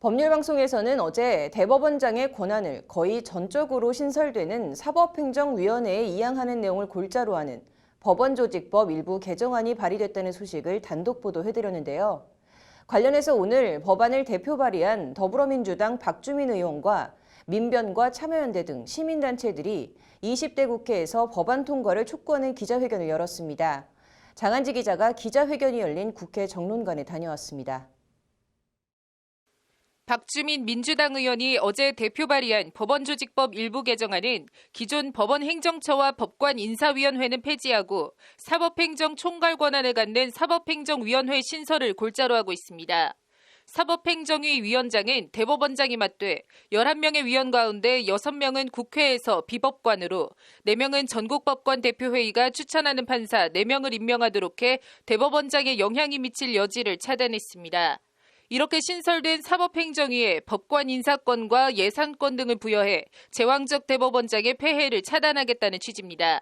법률방송에서는 어제 대법원장의 권한을 거의 전적으로 신설되는 사법행정위원회에 이양하는 내용을 골자로 하는 법원조직법 일부 개정안이 발의됐다는 소식을 단독 보도해드렸는데요. 관련해서 오늘 법안을 대표 발의한 더불어민주당 박주민 의원과 민변과 참여연대 등 시민단체들이 20대 국회에서 법안 통과를 촉구하는 기자회견을 열었습니다. 장한지 기자가 기자회견이 열린 국회 정론관에 다녀왔습니다. 박주민 민주당 의원이 어제 대표 발의한 법원조직법 일부 개정안은 기존 법원행정처와 법관인사위원회는 폐지하고 사법행정 총괄 권한을 갖는 사법행정위원회 신설을 골자로 하고 있습니다. 사법행정위 위원장은 대법원장이 맡되 11명의 위원 가운데 6명은 국회에서 비법관으로 4명은 전국법관 대표회의가 추천하는 판사 4명을 임명하도록 해 대법원장의 영향이 미칠 여지를 차단했습니다. 이렇게 신설된 사법행정위에 법관 인사권과 예산권 등을 부여해 제왕적 대법원장의 폐해를 차단하겠다는 취지입니다.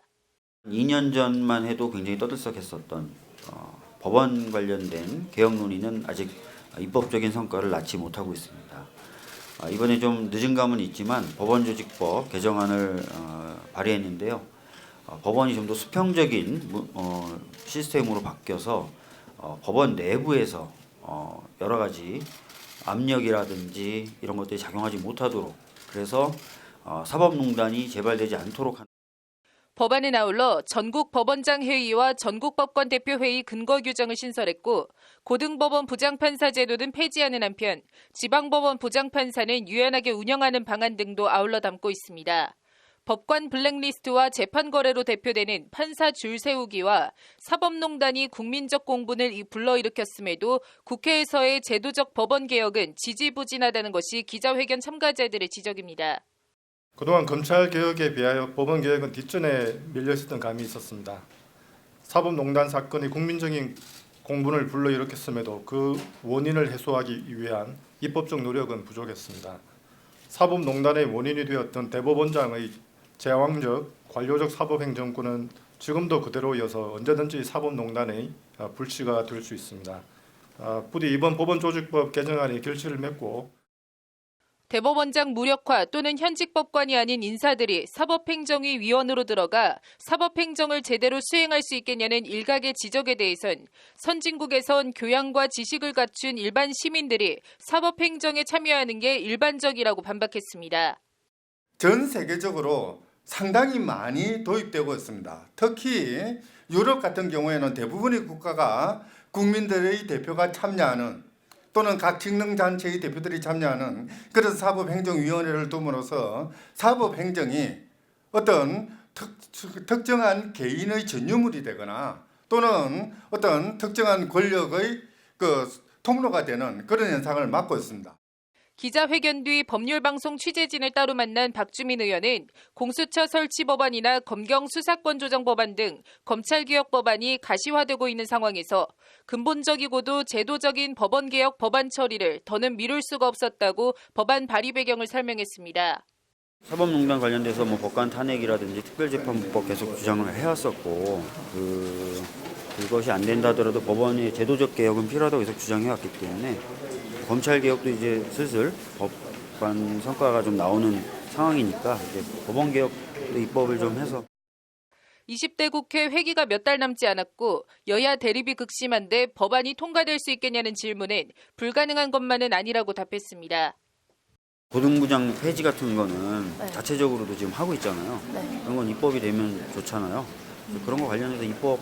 2년 전만 해도 굉장히 떠들썩했었던 법원 관련된 개혁 논의는 아직 입법적인 성과를 낳지 못하고 있습니다. 이번에 좀 늦은 감은 있지만 법원조직법 개정안을 발의했는데요. 법원이 좀 더 수평적인 시스템으로 바뀌어서 법원 내부에서 여러 가지 압력이라든지 이런 것들이 작용하지 못하도록 그래서 사법농단이 재발되지 않도록 하는 법안은 아울러 전국법원장 회의와 전국법관 대표회의 근거 규정을 신설했고 고등법원 부장판사 제도는 폐지하는 한편 지방법원 부장판사는 유연하게 운영하는 방안 등도 아울러 담고 있습니다. 법관 블랙리스트와 재판 거래로 대표되는 판사 줄 세우기와 사법농단이 국민적 공분을 불러일으켰음에도 국회에서의 제도적 법원 개혁은 지지부진하다는 것이 기자회견 참가자들의 지적입니다. 그동안 검찰 개혁에 비하여 법원 개혁은 뒷전에 밀려 있었던 감이 있었습니다. 사법농단 사건이 국민적인 공분을 불러일으켰음에도 그 원인을 해소하기 위한 입법적 노력은 부족했습니다. 사법농단의 원인이 되었던 대법원장의 제왕적 관료적 사법행정권은 지금도 그대로 이어서 언제든지 사법농단의 불씨가 될 수 있습니다. 부디 이번 법원조직법 개정안이 결실을 맺고 대법원장 무력화 또는 현직 법관이 아닌 인사들이 사법행정위 위원으로 들어가 사법행정을 제대로 수행할 수 있겠냐는 일각의 지적에 대해선 선진국에선 교양과 지식을 갖춘 일반 시민들이 사법행정에 참여하는 게 일반적이라고 반박했습니다. 전 세계적으로 상당히 많이 도입되고 있습니다. 특히 유럽 같은 경우에는 대부분의 국가가 국민들의 대표가 참여하는 또는 각 직능단체의 대표들이 참여하는 그런 사법행정위원회를 둠으로써 사법행정이 어떤 특정한 개인의 전유물이 되거나 또는 어떤 특정한 권력의 통로가 되는 그런 현상을 막고 있습니다. 기자회견 뒤 법률방송 취재진을 따로 만난 박주민 의원은 공수처 설치 법안이나 검경 수사권 조정 법안 등 검찰개혁 법안이 가시화되고 있는 상황에서 근본적이고도 제도적인 법원개혁 법안 처리를 더는 미룰 수가 없었다고 법안 발의 배경을 설명했습니다. 사법농단 관련돼서 법관 탄핵이라든지 특별재판법 계속 주장을 해왔었고 그것이 안 된다 하더라도 법원의 제도적 개혁은 필요하다고 계속 주장해왔기 때문에 검찰 개혁도 이제 슬슬 법관 성과가 좀 나오는 상황이니까 이제 법원 개혁도 입법을 좀 해서 20대 국회 회기가 몇 달 남지 않았고 여야 대립이 극심한데 법안이 통과될 수 있겠냐는 질문엔 불가능한 것만은 아니라고 답했습니다. 고등부장 폐지 같은 거는 자체적으로도 지금 하고 있잖아요. 그런 건 입법이 되면 좋잖아요. 그런 거 관련해서 입법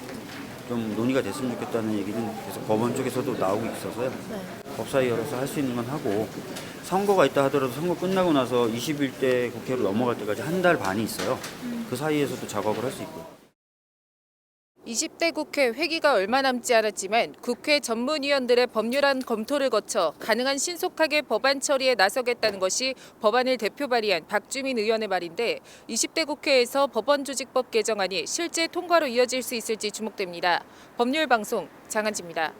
좀 논의가 됐으면 좋겠다는 얘기는 계속 법원 쪽에서도 나오고 있어서요. 법사위 열어서 할 수 있는 건 하고 선거가 있다 하더라도 선거 끝나고 나서 21대 국회로 넘어갈 때까지 한 달 반이 있어요. 그 사이에서도 작업을 할 수 있고요. 20대 국회 회기가 얼마 남지 않았지만 국회 전문위원들의 법률안 검토를 거쳐 가능한 신속하게 법안 처리에 나서겠다는 것이 법안을 대표 발의한 박주민 의원의 말인데 20대 국회에서 법원조직법 개정안이 실제 통과로 이어질 수 있을지 주목됩니다. 법률방송 장한지입니다.